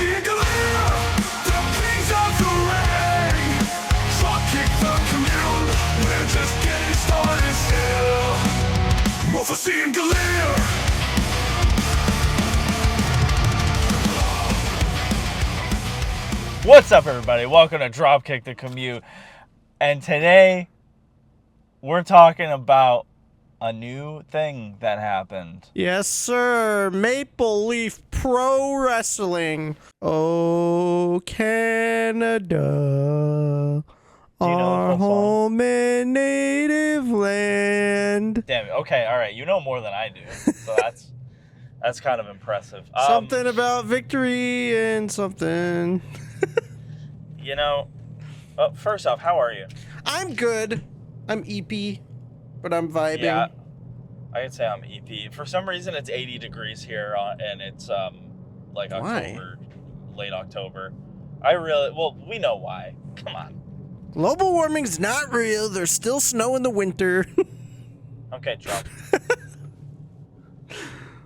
Mufussy and Galeer, the kings of the ring. Dropkick the Commute, we're just getting started still. Mufussy and Galeer. What's up, everybody? Welcome to Dropkick the Commute. And today, we're talking about a new thing that happened. Yes, sir. Maple Leaf Pro Wrestling. Oh, Canada. Our home and native land. Damn it. Okay, all right. You know more than I do. So that's kind of impressive. Something about victory and something. You know, first off, how are you? I'm good. I'm EP, but I'm vibing. Yeah, I could say I'm EP. For some reason, it's 80 degrees here, and it's like October, late October. We know why. Come on. Global warming's not real. There's still snow in the winter. Okay, Trump.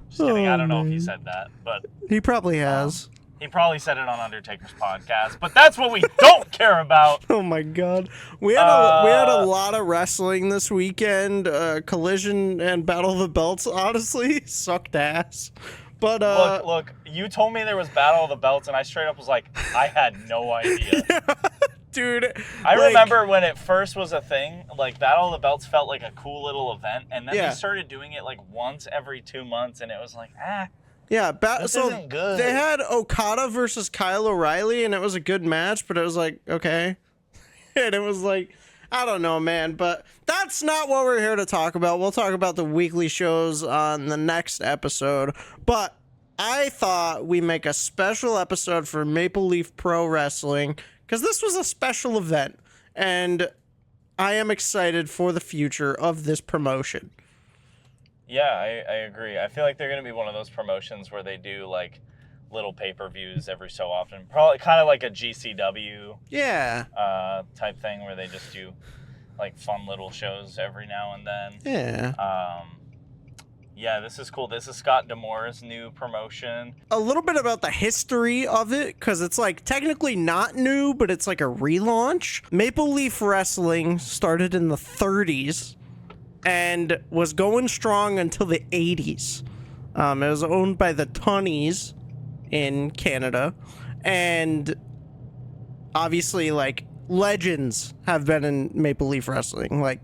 Just kidding. I don't know if he said that, but He probably has. He probably said it on Undertaker's podcast, but that's what we don't care about. Oh my god. We had a lot of wrestling this weekend. Collision and Battle of the Belts honestly sucked ass. But look, you told me there was Battle of the Belts and I straight up was like, I had no idea. Dude, I remember when it first was a thing, like Battle of the Belts felt like a cool little event, and then they started doing it like once every 2 months, and it was like, yeah, this isn't good. They had Okada versus Kyle O'Reilly, and it was a good match, but it was like, okay. And it was like, I don't know, man, but that's not what we're here to talk about. We'll talk about the weekly shows on the next episode, but I thought we make a special episode for Maple Leaf Pro Wrestling, because this was a special event, and I am excited for the future of this promotion. Yeah, I agree. I feel like they're going to be one of those promotions where they do like little pay-per-views every so often. Probably kind of like a GCW type thing where they just do like fun little shows every now and then. Yeah. Yeah, this is cool. This is Scott D'Amore's new promotion. A little bit about the history of it, because it's like technically not new, but it's like a relaunch. Maple Leaf Wrestling started in the 30s. And was going strong until the 80s. It was owned by the Tunnies in Canada. And obviously, like, legends have been in Maple Leaf Wrestling. Like,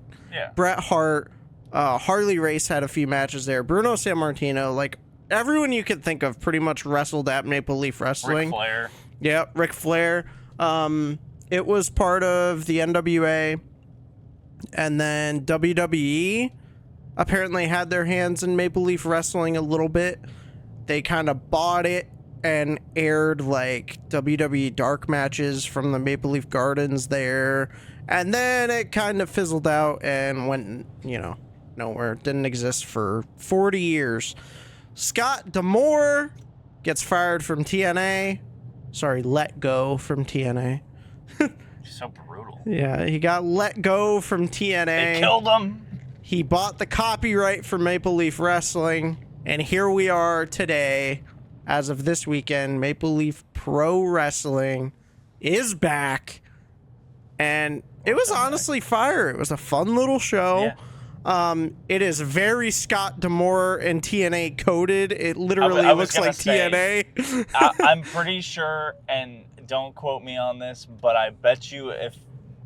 Bret Hart, Harley Race had a few matches there. Bruno Sammartino, like, everyone you could think of pretty much wrestled at Maple Leaf Wrestling. Ric Flair. Yeah, Ric Flair. It was part of the NWA. And then WWE apparently had their hands in Maple Leaf Wrestling a little bit. They kind of bought it and aired like WWE dark matches from the Maple Leaf Gardens there. And then it kind of fizzled out and went, nowhere. It didn't exist for 40 years. Scott D'Amore gets fired from TNA. Sorry, let go from TNA. So brutal. Yeah, he got let go from TNA. They killed him. He bought the copyright for Maple Leaf Wrestling, and here we are today. As of this weekend, Maple Leaf Pro Wrestling is back, and it was honestly fire. It was a fun little show. Yeah. It is very Scott D'Amore and TNA coded. It literally looks like TNA. I'm pretty sure, and don't quote me on this, but I bet you if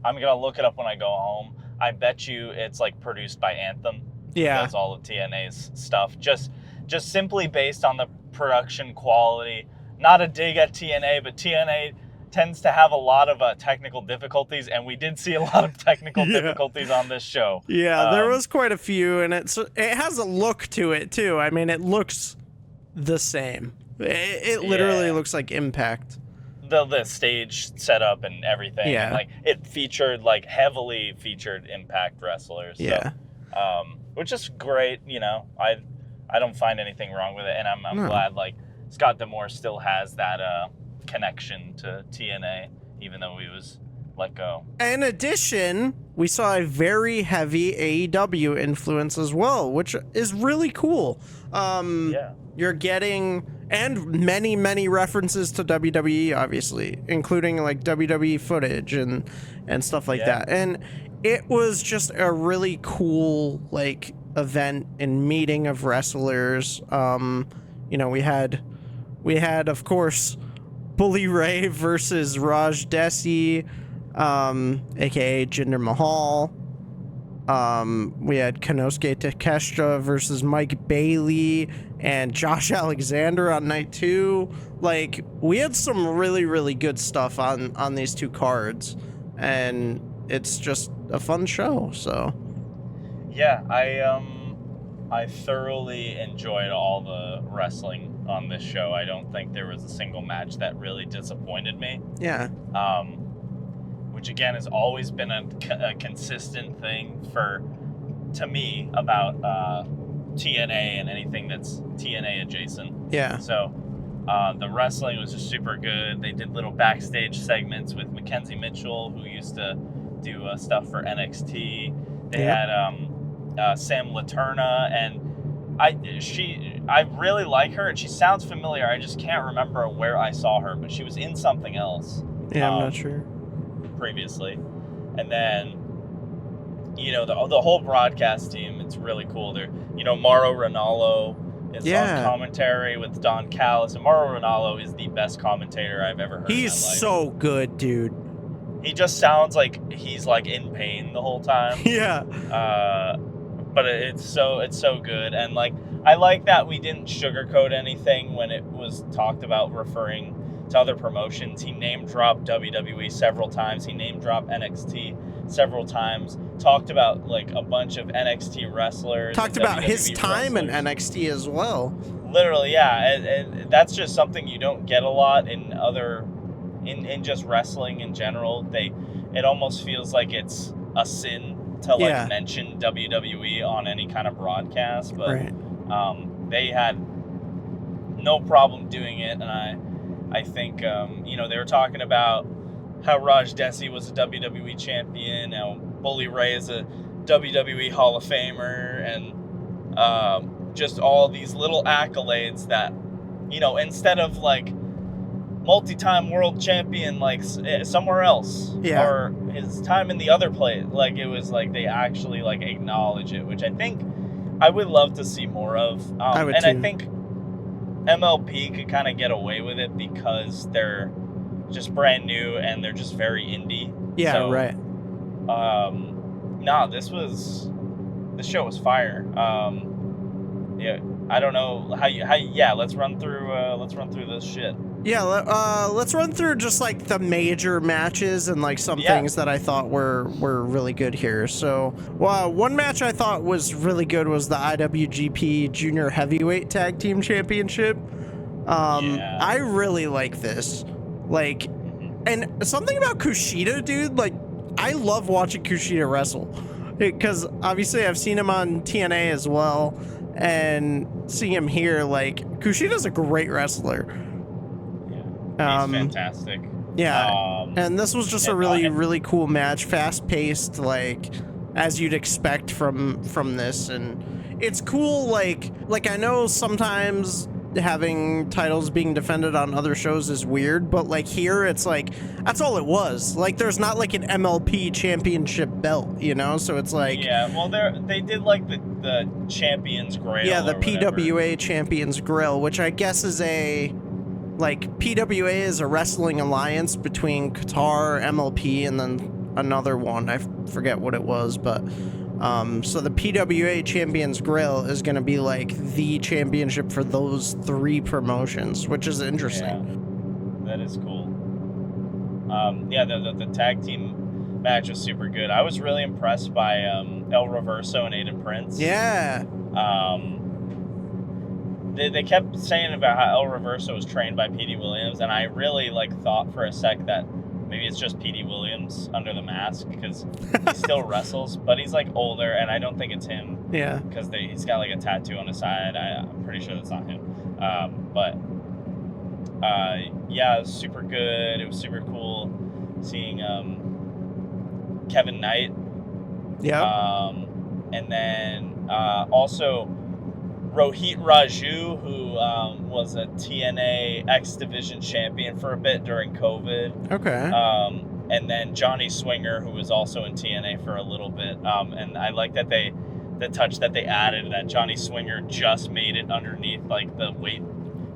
I'm going to look it up when I go home, I bet you it's like produced by Anthem. Yeah. Does all of TNA's stuff. Just simply based on the production quality. Not a dig at TNA, but TNA tends to have a lot of technical difficulties, and we did see a lot of technical difficulties on this show. Yeah, there was quite a few, and it has a look to it, too. I mean, it looks the same. It literally looks like Impact. The stage setup and everything. Yeah. And, like, it featured, like, heavily featured Impact wrestlers. Yeah. So, which is great, I don't find anything wrong with it, and I'm glad, like, Scott D'Amore still has that connection to TNA, even though he was let go. In addition, we saw a very heavy AEW influence as well, which is really cool. You're getting and many references to WWE, obviously, including like WWE footage and stuff like that. And it was just a really cool like event and meeting of wrestlers. You know, we had of course Bully Ray versus Raj Desi, aka Jinder Mahal. We had Konosuke Takeshita versus Mike Bailey and Josh Alexander on night 2. Like, we had some really good stuff on these 2 cards, and it's just a fun show. So yeah, I thoroughly enjoyed all the wrestling on this show. I don't think there was a single match that really disappointed me. Yeah. Which again has always been a consistent thing to me about TNA and anything that's TNA adjacent. Yeah. So the wrestling was just super good. They did little backstage segments with Mackenzie Mitchell, who used to do stuff for NXT. They had Sam Laterna, and I really like her, and she sounds familiar. I just can't remember where I saw her, but she was in something else. Yeah, I'm not sure. Previously. And then, you know, the whole broadcast team, it's really cool. They're, you know, Mauro Ranallo is on commentary with Don Callis, and Mauro Ranallo is the best commentator I've ever heard. He's so good, dude. He just sounds like he's like in pain the whole time. Yeah. But it's so good, and like I like that we didn't sugarcoat anything when it was talked about referring to other promotions. He name dropped WWE several times. He name dropped NXT several times. Talked about like a bunch of NXT wrestlers. Talked about his time wrestlers. in NXT as well. Literally, yeah, and that's just something you don't get a lot in other, in just wrestling in general. It almost feels like it's a sin to like mention WWE on any kind of broadcast, but they had no problem doing it, and I think, you know, they were talking about how Raj Desi was a WWE champion, how Bully Ray is a WWE Hall of Famer, and just all these little accolades that, you know, instead of like multi-time world champion like somewhere else, or his time in the other place, like it was like they actually like acknowledge it, which I think I would love to see more of. I think MLP could kind of get away with it because they're just brand new and they're just very indie. Yeah, so, right. This show was fire. Yeah, I don't know how let's run through this shit. Yeah, let's run through just like the major matches and like some things that I thought were really good here. So, one match I thought was really good was the IWGP Junior Heavyweight Tag Team Championship. I really like this. Like, and something about Kushida, dude, like, I love watching Kushida wrestle. Because obviously I've seen him on TNA as well, and seeing him here, like, Kushida's a great wrestler. He's fantastic. Yeah, and this was just a really cool match, fast-paced, like, as you'd expect from this, and it's cool, like I know sometimes having titles being defended on other shows is weird, but like here it's like that's all it was. Like there's not like an MLP championship belt, you know, so it's like they did like the Champions Grail. Yeah, the PWA Champions Grill, which I guess is PWA is a wrestling alliance between Qatar, MLP, and then another one. I forget what it was, but so the PWA Champions Grill is going to be like the championship for those 3 promotions, which is interesting. Yeah, that is cool. The tag team match was super good. I was really impressed by El Reverso and Aiden Prince. Yeah. They kept saying about how El Reverso was trained by P.D. Williams, and I really thought for a sec that maybe it's just P.D. Williams under the mask, because he still wrestles, but he's like older, and I don't think it's him. Yeah. Because he's got like a tattoo on his side. I'm pretty sure that's not him. It was super good. It was super cool seeing Kevin Knight. Yeah. And then also Rohit Raju, who was a TNA X Division champion for a bit during COVID. Okay. And then Johnny Swinger, who was also in TNA for a little bit. And I like that the touch that they added, that Johnny Swinger just made it underneath like the weight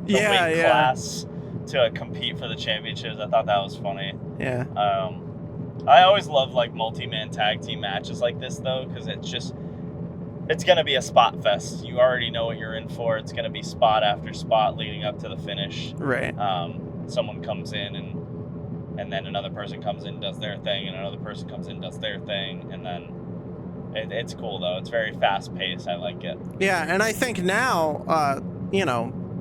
class to compete for the championships. I thought that was funny. Yeah. I always love like multi-man tag team matches like this though, because it's going to be a spot fest. You already know what you're in for. It's going to be spot after spot leading up to the finish. Right. Someone comes in and then another person comes in, does their thing, and another person comes in, does their thing, and then it's cool though. It's very fast paced. I like it. Yeah, and I think now,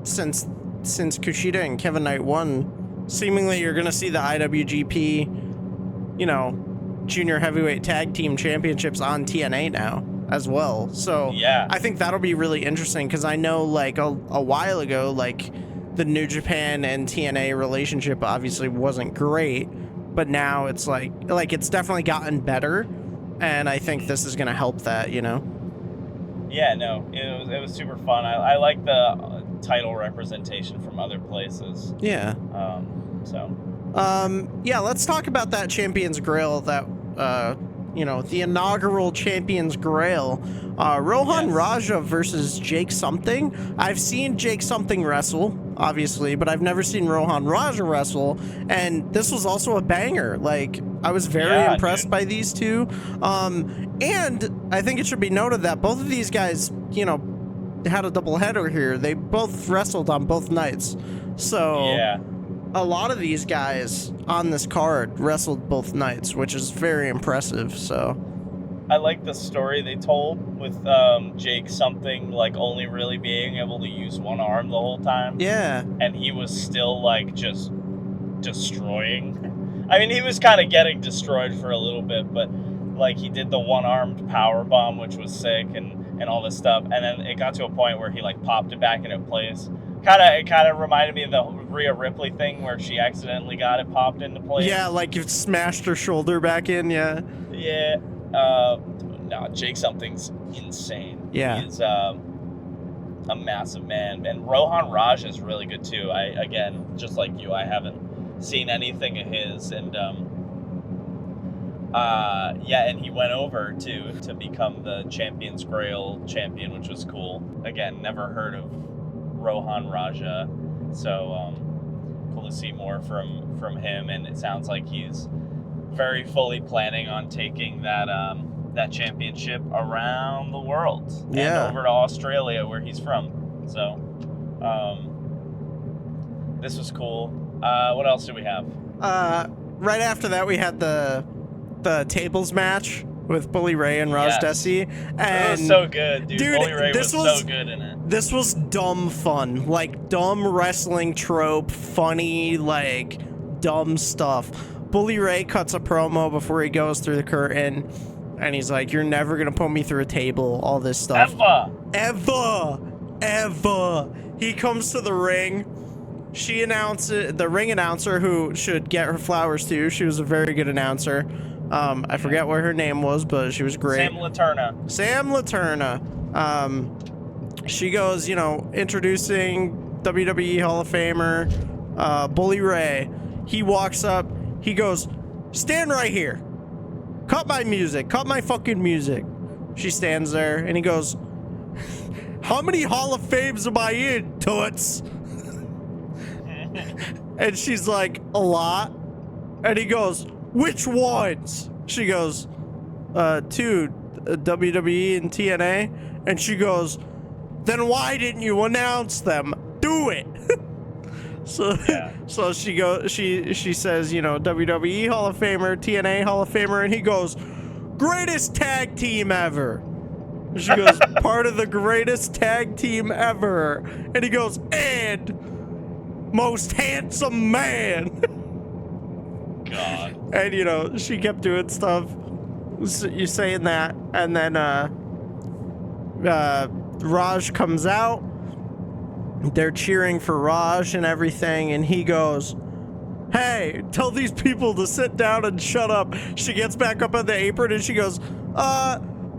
since Kushida and Kevin Knight won, seemingly you're going to see the IWGP, junior heavyweight tag team championships on TNA now as well. So yeah, I think that'll be really interesting, because I know like a while ago, like the New Japan and TNA relationship obviously wasn't great, but now it's like it's definitely gotten better, and I think this is going to help that, Yeah, no, it was super fun. I like the title representation from other places. Yeah. Yeah, let's talk about that Champions Grail, that the inaugural Champions Grail. Rohan Raja versus Jake Something. I've seen Jake Something wrestle, obviously, but I've never seen Rohan Raja wrestle, and this was also a banger. Like, I was very impressed by these two. And I think it should be noted that both of these guys, had a doubleheader here. They both wrestled on both nights. So yeah, a lot of these guys on this card wrestled both nights, which is very impressive. So I like the story they told with Jake Something, like only really being able to use one arm the whole time. Yeah. And he was still like just destroying. I mean, he was kind of getting destroyed for a little bit, but like he did the one-armed power bomb, which was sick, and all this stuff. And then it got to a point where he like popped it back into place. It kind of reminded me of the Rhea Ripley thing where she accidentally got it popped into place. Yeah, like you smashed her shoulder back in. Yeah. Yeah. No, Jake Something's insane. Yeah. He's a massive man, and Rohan Raj is really good too. Again, just like you, I haven't seen anything of his, and and he went over to become the Champions Grail champion, which was cool. Again, never heard of Rohan Raja, so cool to see more from him, and it sounds like he's very fully planning on taking that championship around the world and over to Australia where he's from. So this was cool. What else do we have? Right after that, we had the tables match with Bully Ray and Raj Desi. And it was so good, dude. Bully Ray was so good in it. This was dumb fun, like dumb wrestling trope, funny, like dumb stuff. Bully Ray cuts a promo before he goes through the curtain, and he's like, "You're never gonna put me through a table," all this stuff. Ever. He comes to the ring. She announces, the ring announcer, who should get her flowers too. She was a very good announcer. I forget what her name was, but she was great. Sam Laterna. She goes, introducing WWE Hall of Famer, Bully Ray. He walks up. He goes, "Stand right here. Cut my music. Cut my fucking music." She stands there, and he goes, "How many Hall of Fames am I in, toots?" And she's like, "A lot." And he goes, "Which ones?" She goes, "Two, WWE and TNA." And she goes, "Then why didn't you announce them? Do it." So she says, WWE Hall of Famer, TNA Hall of Famer, and he goes, "Greatest tag team ever." She goes, "Part of the greatest tag team ever." And he goes, "And most handsome man." God. And she kept doing stuff. You saying that, and then Raj comes out. They're cheering for Raj and everything, and he goes, "Hey, tell these people to sit down and shut up." She gets back up on the apron and she goes,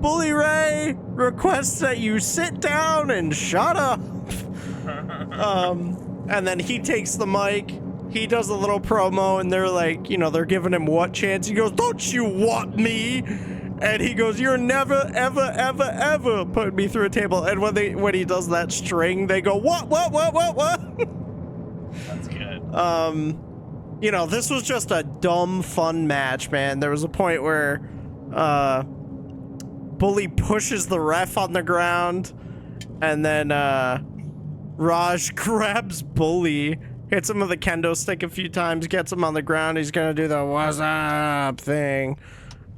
Bully Ray requests that you sit down and shut up. And then he takes the mic. He does a little promo, and they're like, you know, they're giving him what chance? He goes, "Don't you want me?" And he goes, "You're never, ever, ever, ever putting me through a table." And when he does that string, they go, "What? That's good. You know, this was just a dumb, fun match, man. There was a point where Bully pushes the ref on the ground, and then Raj grabs Bully, hits him with a kendo stick a few times, gets him on the ground. He's gonna do the "what's up" thing,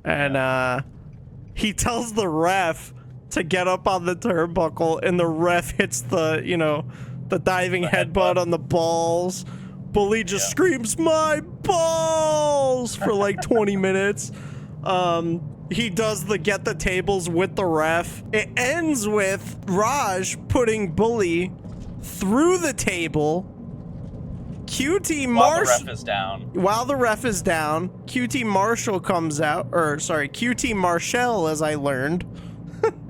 and he tells the ref to get up on the turnbuckle, and the ref hits the, you know, the diving headbutt on the balls. Bully just screams, "My balls!" for like 20 minutes. He does the get the tables with the ref. It ends with Raj putting Bully through the table. While the ref is down. While the ref is down, QT Marshall comes out, or sorry, QT Marshall, as I learned.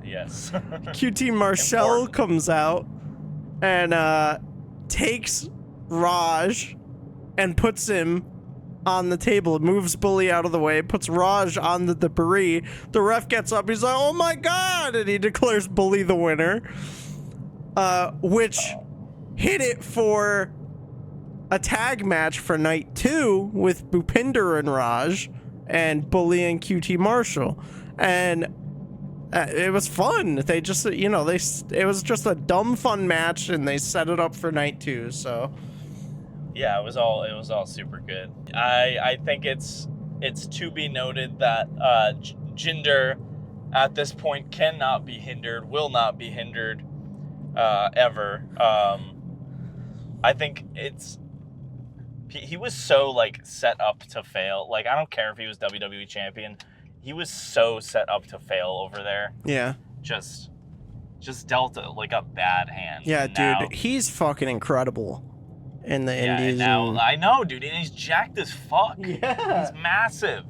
Yes. QT Marshall comes out and takes Raj and puts him on the table, moves Bully out of the way, puts Raj on the debris. The ref gets up, he's like, "Oh my god," and he declares Bully the winner, which hit it for a tag match for night 2 with Bhupinder and Raj and Bully and QT Marshall, and it was fun. They just, you know, it was just a dumb fun match, and they set it up for night 2. So yeah, it was all super good. I think it's to be noted that Jinder at this point cannot be hindered, will not be hindered ever. I think he was so like set up to fail. Like, I don't care if he was WWE champion. He was so set up to fail over there. yeah. Just dealt like a bad hand. Yeah, Now- dude, he's fucking incredible in the Yeah, indies. now I know, dude, and he's jacked as fuck. Yeah. He's massive.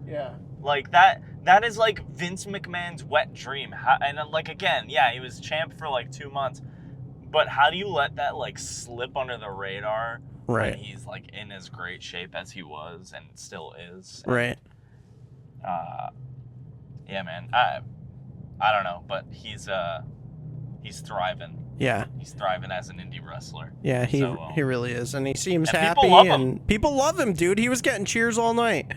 Yeah. Like that is like Vince McMahon's wet dream. And like, again, yeah, he was champ for like 2 months, but how do you let that like slip under the radar Right. when he's like in as great shape as he was and still is? Right. Yeah, man. I don't know, but he's thriving. Yeah. He's thriving as an indie wrestler. Yeah, he So, really is, and he seems and happy, people love him. and people love him, dude. He was getting cheers all night,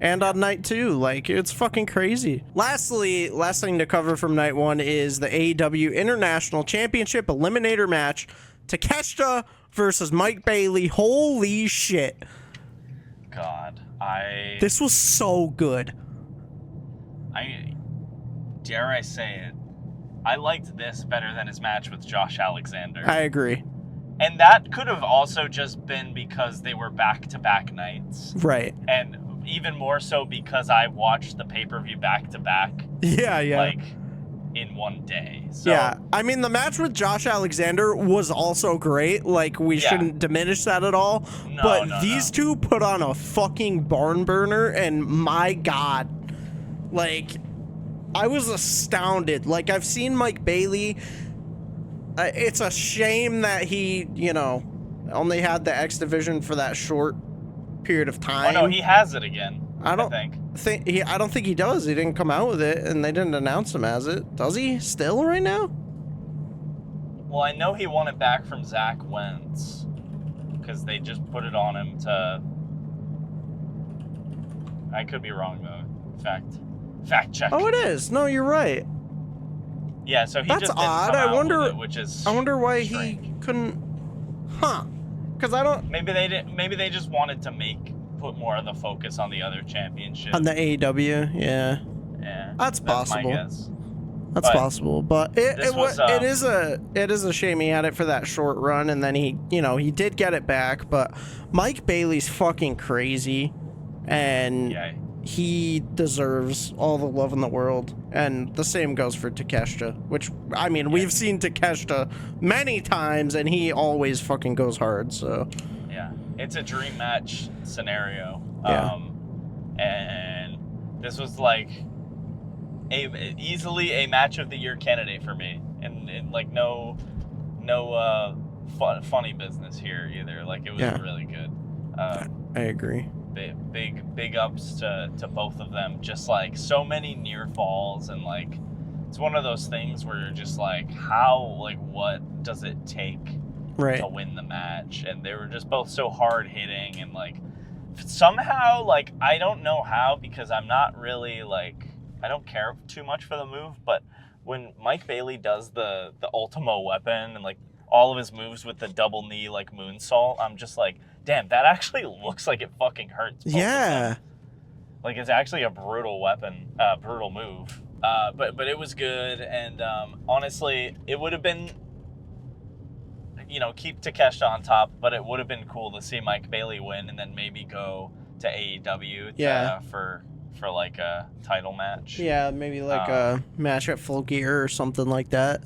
and on night 2, like, it's fucking crazy. Lastly, last thing to cover from night 1 is the AEW International Championship Eliminator match: Takeshita versus Mike Bailey. Holy shit! God, This was so good. Dare I say it, I liked this better than his match with Josh Alexander. I agree. And that could have also just been because they were back-to-back nights. Right. And even more so because I watched the pay-per-view back-to-back. Yeah, yeah. Like, in one day. So, yeah, I mean, the match with Josh Alexander was also great. Like, we shouldn't diminish that at all. No, but no, these two put on a fucking barn burner, and my God, like, I was astounded. Like, I've seen Mike Bailey. It's a shame that he, you know, only had the X Division for that short period of time. Oh, no, he has it again, I don't think. I don't think he does. He didn't come out with it, and they didn't announce him as it. Does he still right now? Well, I know he won it back from Zach Wentz because they just put it on him to... I could be wrong, though. Fact check. Oh, it is. No, you're right. Yeah, so he That's just didn't odd. come out I wonder. with it, which is I wonder why strange. he couldn't. Huh? Because I don't. Maybe they didn't. Maybe they just wanted to put more of the focus on the other championship. On the AEW, yeah. Yeah, That's possible. my guess. That's But possible, but it is a shame he had it for that short run, and then he did get it back. But Mike Bailey's fucking crazy, and Yeah. he deserves all the love in the world. And the same goes for Takeshita, which, I mean, we've seen Takeshita many times, and he always fucking goes hard. So Yeah, it's a dream match scenario. Yeah. And this was like easily a match of the year candidate for me, and like no funny business here either. Like it was really good. I agree. Big ups to both of them. Just like so many near falls, and like it's one of those things where you're just like, how, like, what does it take to win the match? And they were just both so hard hitting, and like somehow, like, I don't know how, because I'm not really like, I don't care too much for the move, but when Mike Bailey does the Ultimo weapon and like all of his moves with the double knee like moonsault, I'm just like, damn, that actually looks like it fucking hurts. Yeah. Like it's actually a brutal weapon, brutal move. But it was good, and honestly, it would have been, you know, keep Takeshita on top, but it would have been cool to see Mike Bailey win and then maybe go to AEW for like a title match. Yeah, maybe like a match at Full Gear or something like that.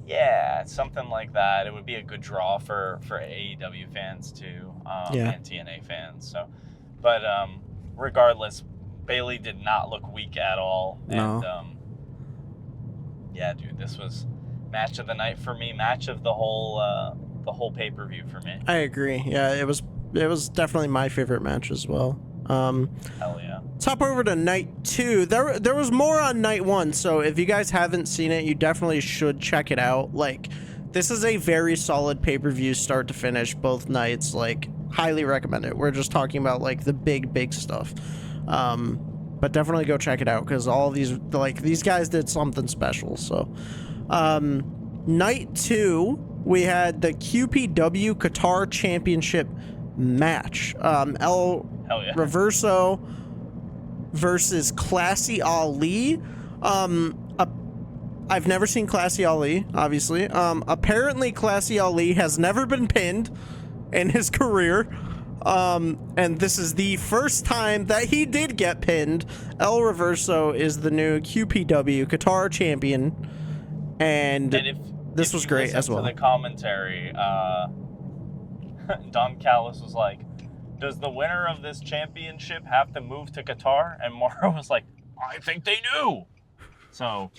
Yeah, something like that. It would be a good draw for AEW fans too, and TNA fans. So, but regardless, Bailey did not look weak at all. No. And yeah, dude, this was match of the night for me. Match of the whole pay-per-view for me. I agree. Yeah, it was definitely my favorite match as well. Hell yeah. Let's hop over to night 2. There was more on night 1, so if you guys haven't seen it, you definitely should check it out. Like, this is a very solid pay-per-view start to finish, both nights. Like, highly recommend it. We're just talking about like the big stuff. But definitely go check it out, because all these guys did something special. So night 2, we had the QPW Qatar Championship match. El Reverso versus Classy Ali. I've never seen Classy Ali, obviously. Apparently Classy Ali has never been pinned in his career. And this is the first time that he did get pinned. El Reverso is the new QPW Qatar champion, and this was great as well. To the commentary, Don Callis was like, "Does the winner of this championship have to move to Qatar?" And Mauro was like, "I think they do." So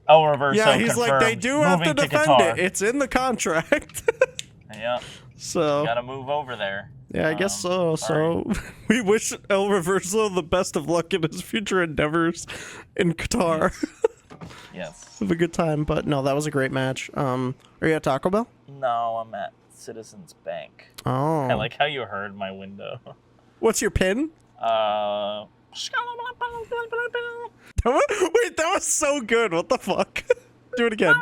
El Reverso he's like, they do have to defend it. It's in the contract. Yeah. So gotta move over there. Yeah, I guess so. So we wish El Reverso the best of luck in his future endeavors in Qatar. Yes. Have a good time. But no, that was a great match. Are you at Taco Bell? No, I'm at Citizens Bank. Oh. I like how you heard my window. What's your pin? Wait, that was so good. What the fuck? Do it again.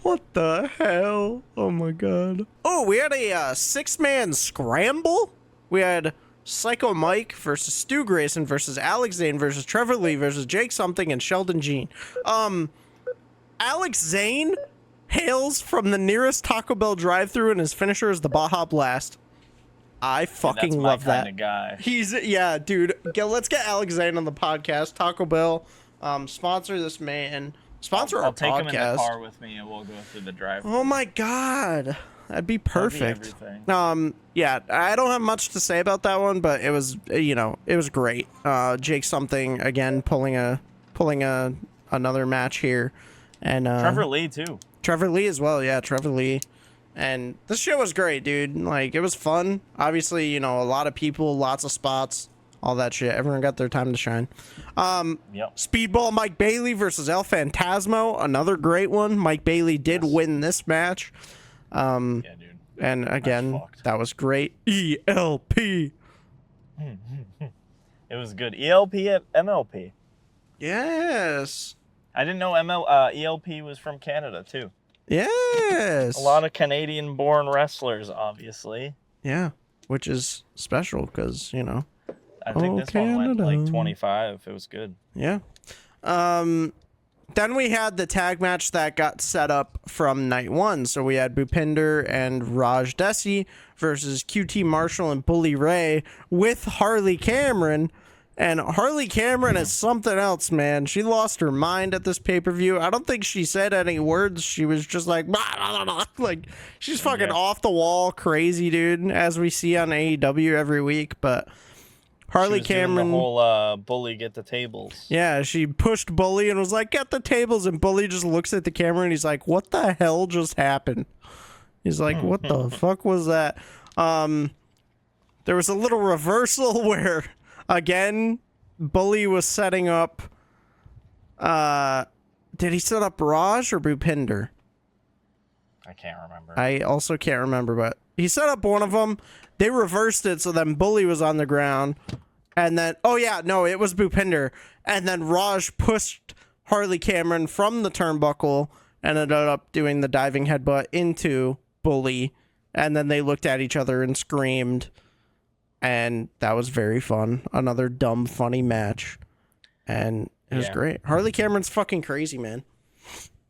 What the hell? Oh my god. Oh, we had a 6-man scramble. We had Psycho Mike versus Stu Grayson versus Alex Zane versus Trevor Lee versus Jake Something and Sheldon Jean. Alex Zane hails from the nearest Taco Bell drive-thru, and his finisher is the Baja Blast. I fucking love that. That's my kind of guy. Yeah, dude. Let's get Alex Zane on the podcast. Taco Bell, sponsor this man. Sponsor our podcast. I'll take him in the car with me, and we'll go through the drive-thru. Oh my god, that'd be perfect. That'd be everything. Yeah, I don't have much to say about that one, but it was, it was great. Jake Something again pulling another match here, and Trevor Lee too. Trevor Lee as well, yeah, Trevor Lee. And this show was great, dude. Like, it was fun. Obviously, a lot of people, lots of spots, all that shit. Everyone got their time to shine. Yep. Speedball Mike Bailey versus El Phantasmo, another great one. Mike Bailey did win this match. Yeah, dude. And again, that was great. ELP. It was good. ELP at MLP. Yes. I didn't know ELP was from Canada too. Yes. A lot of Canadian-born wrestlers, obviously. Yeah, which is special because, I think this one went like 25. It was good. Yeah. Then we had the tag match that got set up from night 1. So we had Bhupinder and Raj Desi versus QT Marshall and Bully Ray with Harley Cameron. And Harley Cameron is something else, man. She lost her mind at this pay-per-view. I don't think she said any words. She was just like, blah, blah, blah. Like, she's fucking off the wall crazy, dude, as we see on AEW every week. But Harley She was doing Cameron. the whole bully get the tables. Yeah, she pushed Bully and was like, "Get the tables," and Bully just looks at the camera and he's like, "What the hell just happened?" He's like, "What the fuck was that?" There was a little reversal where, again, Bully was setting up. Did he set up Raj or Bhupinder? I can't remember. I also can't remember, but he set up one of them. They reversed it, so then Bully was on the ground. And then, oh yeah, no, it was Bhupinder. And then Raj pushed Harley Cameron from the turnbuckle and ended up doing the diving headbutt into Bully. And then they looked at each other and screamed. And that was very fun. Another dumb, funny match. And it was great. Harley Cameron's fucking crazy, man.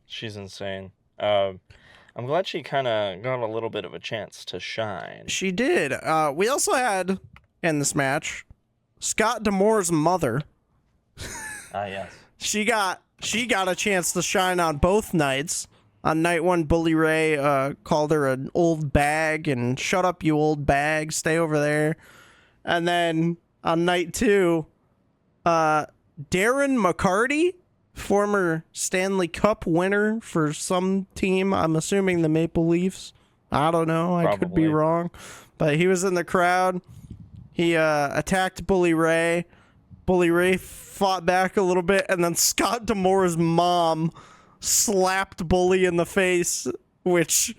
She's insane. I'm glad she kind of got a little bit of a chance to shine. She did. We also had, in this match, Scott D'Amore's mother. Yes. She got a chance to shine on both nights. On night one, Bully Ray called her an old bag and shut up, you old bag, stay over there. And then on night two, Darren McCarty, former Stanley Cup winner for some team, I'm assuming the Maple Leafs. I don't know. I could be wrong. But he was in the crowd. He attacked Bully Ray. Bully Ray fought back a little bit, and then Scott D'Amore's mom slapped Bully in the face, which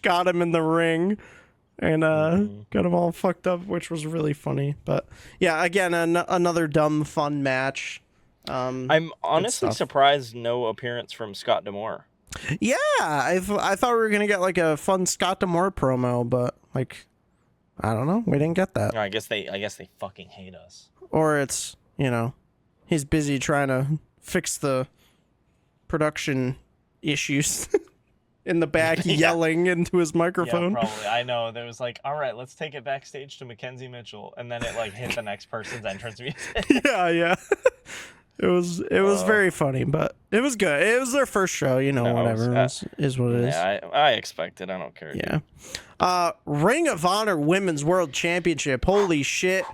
got him in the ring and got him all fucked up, which was really funny. But yeah, again, another dumb fun match. I'm honestly surprised no appearance from Scott D'Amore. Yeah, I thought we were gonna get like a fun Scott D'Amore promo, but like, I don't know, we didn't get that. I guess they fucking hate us. Or it's, he's busy trying to fix the production issues in the back, yelling into his microphone. Yeah, probably. I know. There was like, all right, let's take it backstage to Mackenzie Mitchell, and then it like hit the next person's entrance music. Yeah. It was very funny, but it was good. It was their first show, whatever. Is what it is. Yeah, I expect it. I don't care. Yeah. Ring of Honor Women's World Championship. Holy shit.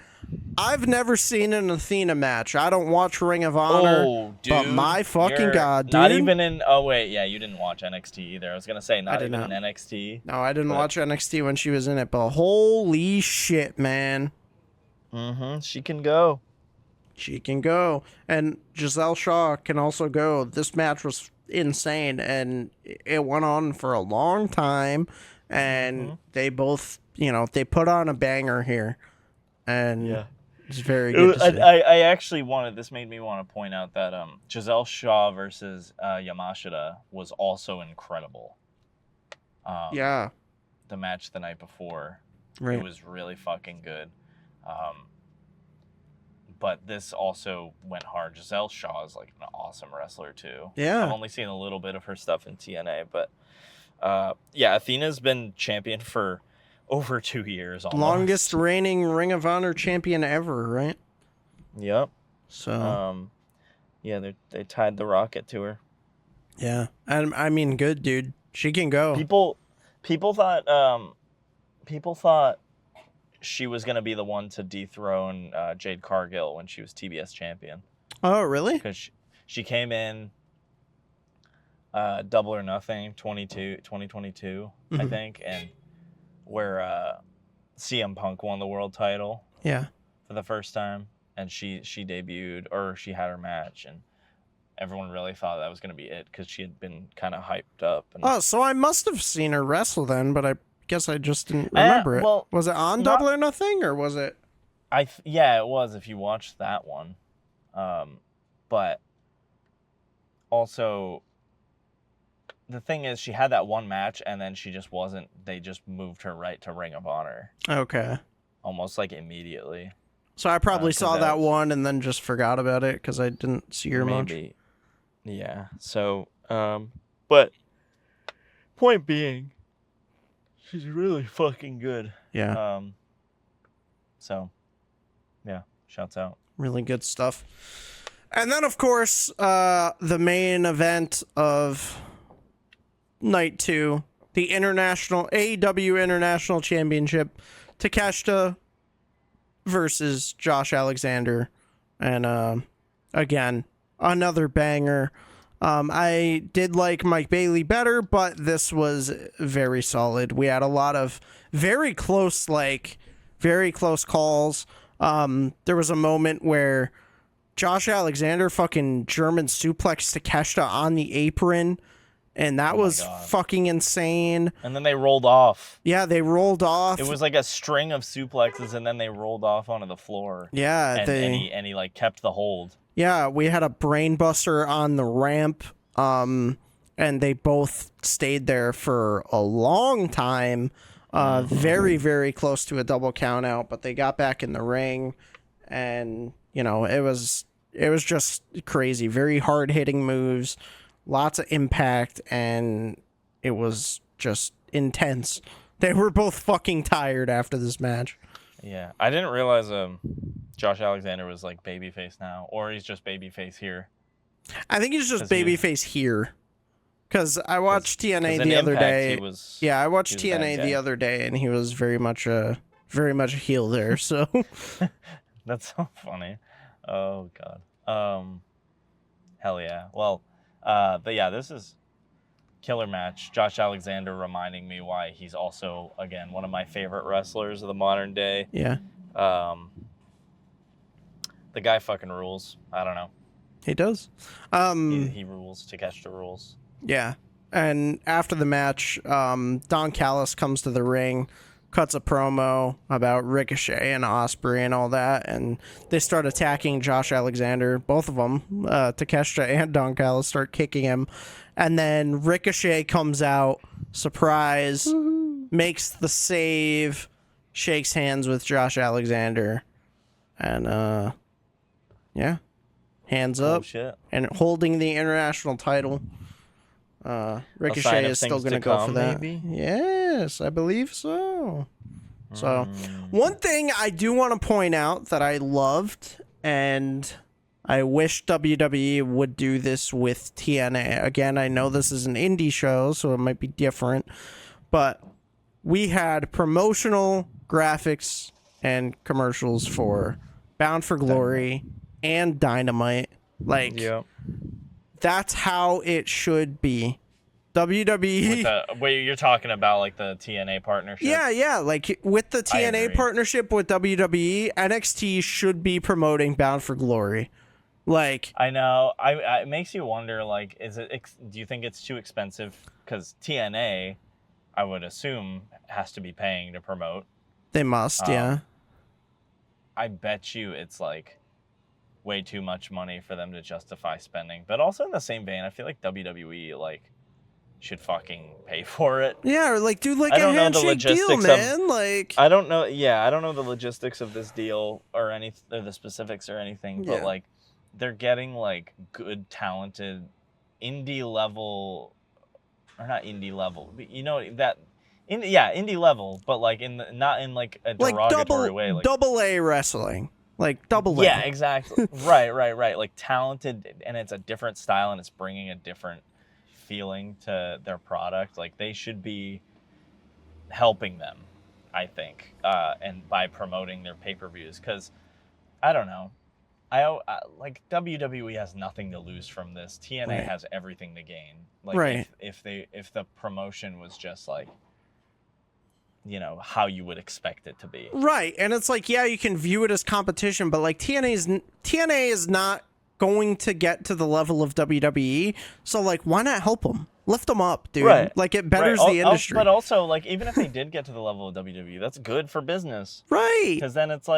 I've never seen an Athena match. I don't watch Ring of Honor. Oh, dude. But my fucking God, dude. Not even in... Oh, wait. Yeah, you didn't watch NXT either. I was going to say not even in NXT. No, I didn't watch NXT when she was in it, but holy shit, man. Mm-hmm. She can go. She can go. And Giselle Shaw can also go. This match was insane, and it went on for a long time, and they both, they put on a banger here. And it's very good to see. I actually this made me want to point out that Giselle Shaw versus Yamashita was also incredible. Yeah. The match the night before. Right. It was really fucking good. But this also went hard. Giselle Shaw is like an awesome wrestler too. Yeah. I've only seen a little bit of her stuff in TNA, but Athena's been champion for over 2 years almost. Longest reigning Ring of Honor champion ever, right? Yep. So they tied the rocket to her. Yeah. And I mean, good, dude. She can go. People thought she was going to be the one to dethrone Jade Cargill when she was TBS champion. Oh, really? Because she came in Double or Nothing 2022, I think, and where CM Punk won the world title. Yeah. For the first time, and she debuted, or she had her match, and everyone really thought that was going to be it because she had been kind of hyped up. And... so I must have seen her wrestle then, but I guess I just didn't remember it. Well, was it on Double or Nothing, or was it? Yeah, it was if you watched that one. But also, the thing is, she had that one match, and then she just wasn't. They just moved her right to Ring of Honor. Okay. Almost like immediately. So I probably saw that one and then just forgot about it because I didn't see her much. Yeah. So, but point being, she's really fucking good. Yeah. So, yeah, shouts out. Really good stuff. And then, of course, the main event of night 2, the AEW International Championship. Takeshita versus Josh Alexander. And again, another banger. I did like Mike Bailey better, but this was very solid. We had a lot of very close calls. There was a moment where Josh Alexander fucking German suplexed Takeshita on the apron, and that was fucking insane. And then they rolled off. Yeah, they rolled off. It was like a string of suplexes, and then they rolled off onto the floor. Yeah, and he like kept the hold. Yeah, we had a brainbuster on the ramp, and they both stayed there for a long time, very, very close to a double count out, but they got back in the ring, and, you know, it was just crazy. Very hard-hitting moves, lots of impact, and it was just intense. They were both fucking tired after this match. Yeah, I didn't realize Josh Alexander was like babyface now, or he's just babyface here. I think he's just babyface here, because I watched TNA the other day. I watched TNA the other day, and he was very much a heel there. So that's so funny. Oh god. Hell yeah. Well, but yeah, this is killer match. Josh Alexander reminding me why he's also, again, one of my favorite wrestlers of the modern day. Yeah. The guy fucking rules. I don't know. He does. He rules. Takeshita rules. Yeah. And after the match, Don Callis comes to the ring, cuts a promo about Ricochet and Ospreay and all that, and they start attacking Josh Alexander. Both of them, Takeshita and Don Callis, start kicking him. And then Ricochet comes out, surprise, makes the save, shakes hands with Josh Alexander, and yeah, hands up, and holding the international title. Ricochet is still going to go for that. Maybe? Yes, I believe so. So, one thing I do want to point out that I loved, and I wish WWE would do this with TNA. Again, I know this is an indie show, so it might be different, but we had promotional graphics and commercials for Bound for Glory and Dynamite. Like, that's how it should be. WWE. Wait, you're talking about like the TNA partnership? Yeah. Like with the TNA partnership with WWE, NXT should be promoting Bound for Glory. Like, I know. It makes you wonder. Like, do you think it's too expensive? Because TNA, I would assume, has to be paying to promote. They must, yeah. I bet you it's like way too much money for them to justify spending. But also in the same vein, I feel like WWE should fucking pay for it. Yeah, or do a handshake deal, man. I don't know. Yeah, I don't know the logistics of this deal or the specifics or anything. But they're getting good, talented, indie level, or not indie level. You know that. Indie level, but not in a derogatory way. Double A wrestling. Double A. Yeah, exactly. Right. Talented, and it's a different style, and it's bringing a different feeling to their product. They should be helping them, I think, and by promoting their pay-per-views, because I don't know, I WWE has nothing to lose from this. TNA has everything to gain. If the promotion was just how you would expect it to be. Right. And it's you can view it as competition, but TNA is not going to get to the level of WWE. So why not help them? Lift them up, dude. Right. It betters the industry. But also, even if they did get to the level of WWE, that's good for business. Right. Because then it's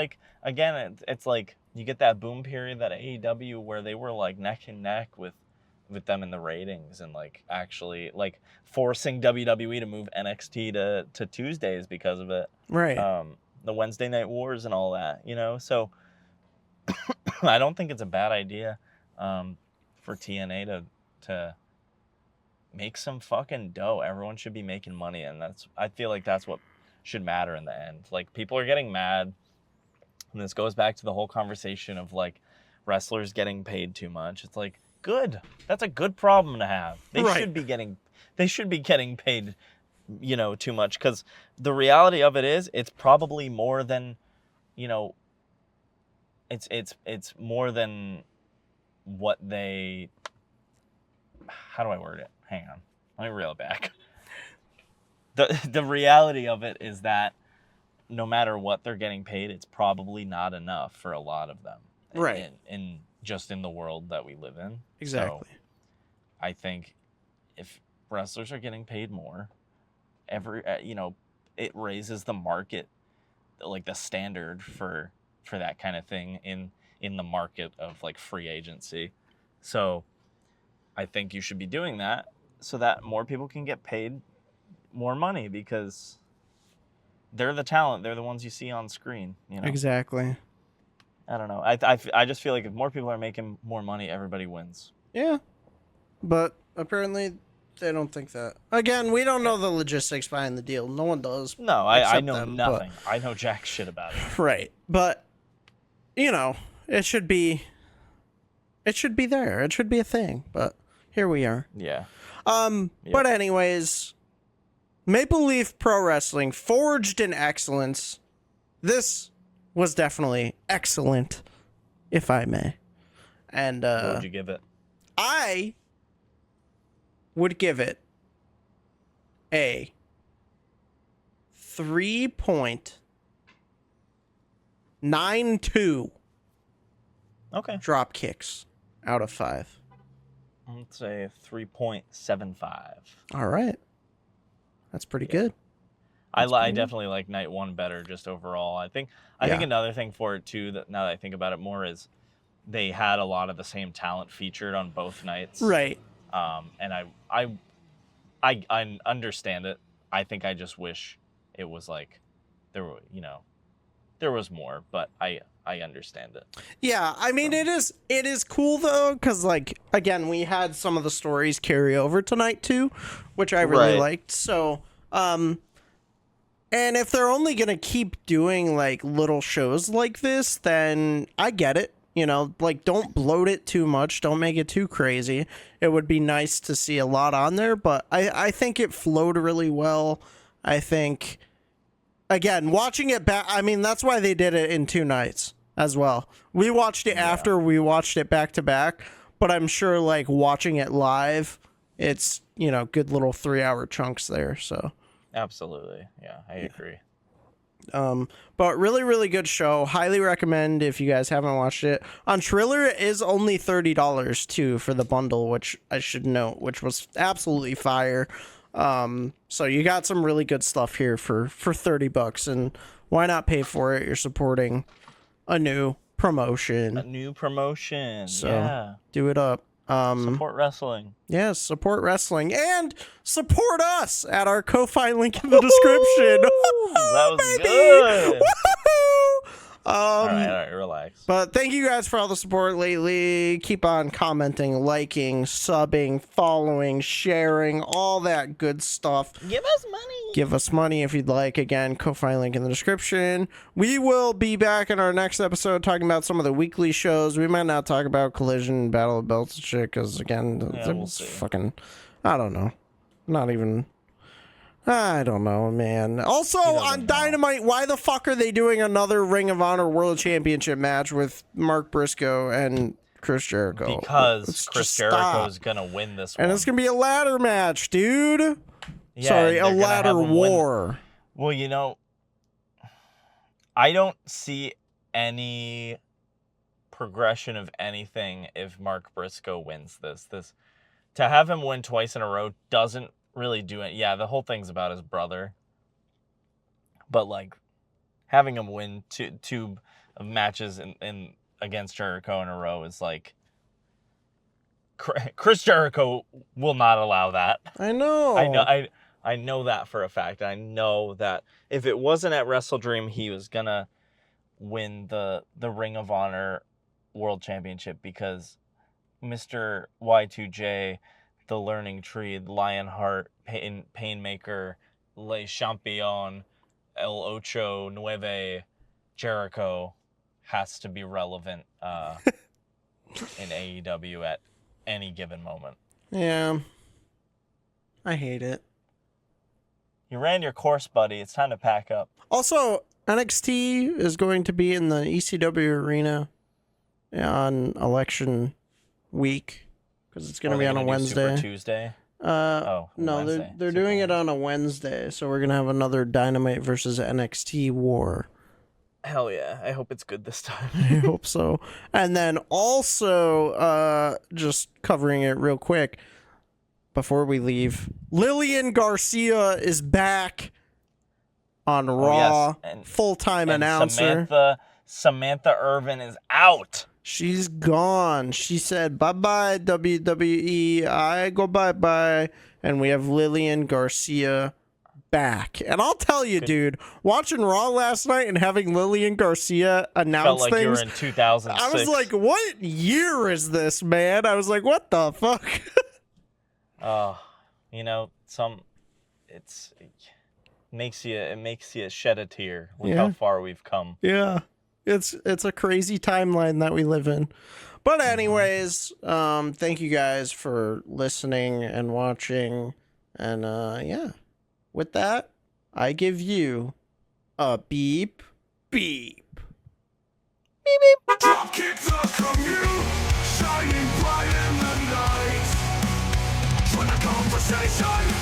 again, it's you get that boom period, that AEW, where they were neck and neck with them in the ratings, and actually forcing WWE to move NXT to Tuesdays because of it. Right. The Wednesday Night Wars and all that, so I don't think it's a bad idea for TNA to make some fucking dough. Everyone should be making money, and I feel like that's what should matter in the end. People are getting mad, and this goes back to the whole conversation of wrestlers getting paid too much. It's good. That's a good problem to have. They should be getting paid, too much, because the reality of it is it's probably more than, it's more than what they. How do I word it? Hang on, let me reel it back. The reality of it is that no matter what they're getting paid, it's probably not enough for a lot of them. Right. In just in the world that we live in. Exactly. So I think if wrestlers are getting paid more, it raises the market, like the standard for that kind of thing in the market of like free agency. So I think you should be doing that so that more people can get paid more money because they're the talent. They're the ones you see on screen. Exactly. I don't know. I just feel like if more people are making more money, everybody wins. Yeah. But apparently they don't think that. Again, we don't know the logistics behind the deal. No one does. No, I know nothing. I know jack shit about it. Right. But, it should be there. It should be a thing. But here we are. Yeah. Yep. But anyways, Maple Leaf Pro Wrestling, forged in excellence. This was definitely excellent, if I may. And what would you give it? I would give it a 3.92 drop kicks out of 5. Let's say 3.75. All right. That's pretty good. I definitely like night one better just overall. I think another thing for it too, that now that I think about it more, is they had a lot of the same talent featured on both nights. Right. And I understand it. I think I just wish it was like there was more, but I understand it. Yeah, I mean it is cool though, because like again we had some of the stories carry over tonight too, which I really liked. So and if they're only gonna keep doing like little shows like this, then I get it. Like don't bloat it too much, don't make it too crazy. It would be nice to see a lot on there, but I think it flowed really well. I think again, watching it back, I mean that's why they did it in 2 nights as well. We watched it after we watched it back to back, but I'm sure like watching it live, it's good little 3-hour chunks there. So absolutely, yeah, I agree. But really, really good show. Highly recommend if you guys haven't watched it. On Triller, it is only $30 too for the bundle, which I should note, which was absolutely fire. So you got some really good stuff here for $30, and why not pay for it? You're supporting a new promotion. So do it up. Support wrestling. Yes, support wrestling and support us at our Ko-Fi link in the description. That was baby! good. Woo-hoo! All right, relax. But thank you guys for all the support lately. Keep on commenting, liking, subbing, following, sharing, all that good stuff. Give us money. Give us money if you'd like. Again, Ko-Fi link in the description. We will be back in our next episode talking about some of the weekly shows. We might not talk about Collision, Battle of Belts and shit, because again, it's fucking, I don't know. Not even... I don't know, man. Also, on Dynamite, why the fuck are they doing another Ring of Honor World Championship match with Mark Briscoe and Chris Jericho? Because Chris Jericho is going to win this one. And it's going to be a ladder match, dude. Yeah, sorry, a ladder war. Well, I don't see any progression of anything if Mark Briscoe wins this. To have him win twice in a row doesn't really do it. Yeah, the whole thing's about his brother, but like having him win two matches in against Jericho in a row is like Chris Jericho will not allow that. I know that for a fact. I know that if it wasn't at Wrestle Dream, he was gonna win the Ring of Honor World Championship because Mr. Y2J, the Learning Tree, the Lionheart, Painmaker, Le Champion, El Ocho Nueve, Jericho has to be relevant in AEW at any given moment. Yeah. I hate it. You ran your course, buddy. It's time to pack up. Also, NXT is going to be in the ECW arena on election week because it's going to be on a Wednesday. Super Tuesday. No, Wednesday. they're doing it on a Wednesday, so we're gonna have another Dynamite versus NXT war. Hell yeah! I hope it's good this time. I hope so. And then also, just covering it real quick before we leave, Lillian Garcia is back on Raw, full-time announcer. Samantha Irvin is out. She's gone. She said, bye-bye, WWE. I go bye-bye. And we have Lillian Garcia back. And I'll tell you, dude, watching Raw last night and having Lillian Garcia announce Felt like things. you were in 2006. I was like, what year is this, man? I was like, what the fuck? You know, it makes you shed a tear with how far we've come. Yeah. It's a crazy timeline that we live in. But anyways, thank you guys for listening and watching. And yeah. With that, I give you a beep beep. Beep beep. Dropkick the commute, shining bright in the night. Join the conversation.